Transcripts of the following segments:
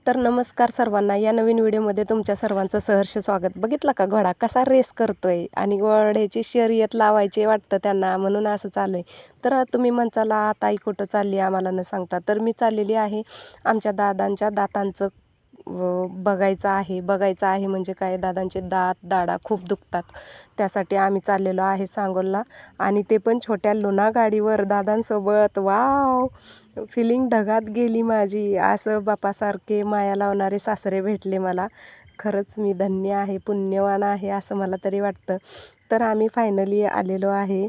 तर नमस्कार सर्वांना. या नवीन व्हिडिओमध्ये तुमच्या सर्वांचं सहर्ष स्वागत. बघितला का घोडा कसा रेस करतोय आणि घोड्याची शर्यत लावायची वाटतं त्यांना, म्हणून असं चालू आहे. तर तुम्ही म्हणताला ताई कुठं चालली आम्हाला न सांगता. तर मी चाललेली आहे आमच्या दादांच्या दातांचं बघायचं आहे म्हणजे काय, दादांचे दाढा खूप दुखतात. त्यासाठी आम्ही चाललेलो आहे सांगोलला, आणि ते पण छोट्या लुना गाडीवर दादांसोबत. वाव, फिलिंग ढगात गेली माझी. असं बापासारखे माया लावणारे सासरे भेटले मला. खरंच मी धन्य आहे, पुण्यवान आहे असं मला तरी वाटतं. तर आम्ही फायनली आलेलो आहे.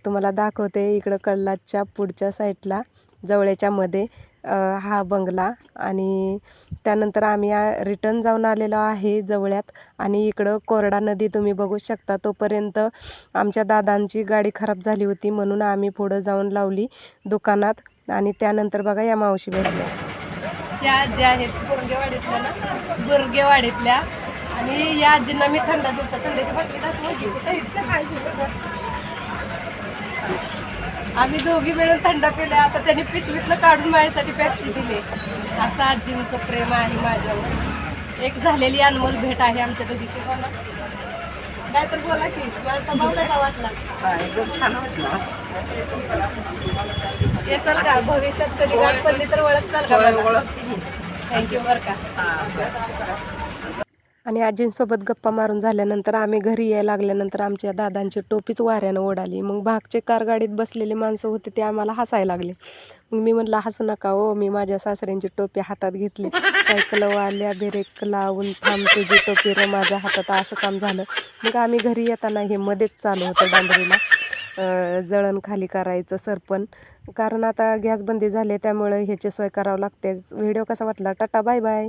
तुम्हाला दाखवते इकडं कल्लाच्या पुढच्या साईडला जवळच्यामध्ये हा बंगला, आणि त्यानंतर आम्ही रिटर्न जाऊन आलेलो आहे जवळ्यात. आणि इकडं कोरडा नदी तुम्ही बघू शकता. तोपर्यंत आमच्या दादांची गाडी खराब झाली होती, म्हणून आम्ही पुढं जाऊन लावली दुकानात. आणि त्यानंतर बघा या मावशी भेटल्या, त्या ज्या आहेत बुरगेवाडीतल्या ना, बुरगेवाडीतल्या. आणि या आजींना मी थंड देतो, थंडीची बाटली आम्ही दोघी मिळून थंड पिल्या. आता त्यांनी पिशवीतलं काढून माझ्यासाठी पेप्सी दिली. असं आजींचं प्रेम आहे माझ्यावर. एक झालेली अनमोल भेट आहे आमच्या दोघीची. बोला काय तर, बोला की मला स्वभाव कसा वाटला? एकदम छान वाटला. हे चल का भविष्यात कधी गाठ पडली तर ओळख चाल का? थँक्यू बरं का. आणि आजींसोबत गप्पा मारून झाल्यानंतर आम्ही घरी यायला लागल्यानंतर आमच्या दादांची टोपीच वाऱ्यानं उडाली. मग भागचे कारगाडीत बसलेले माणसं होते ते आम्हाला हसायला लागले. मग मी म्हटलं हसू नका हो, मी माझ्या सासऱ्यांची टोपी हातात घेतली. सायकलवाल्या ब्रेक लावून थांब, तुझी टोपी रे माझ्या हातात, असं काम झालं. मग आम्ही घरी येताना हे मध्येच चालू होतं डांबरीला जळण खाली करायचं सरपण, कारण आता गॅस बंदी झाली त्यामुळे ह्याची सोय करावं लागते. व्हिडिओ कसा वाटला? Tata bye bye.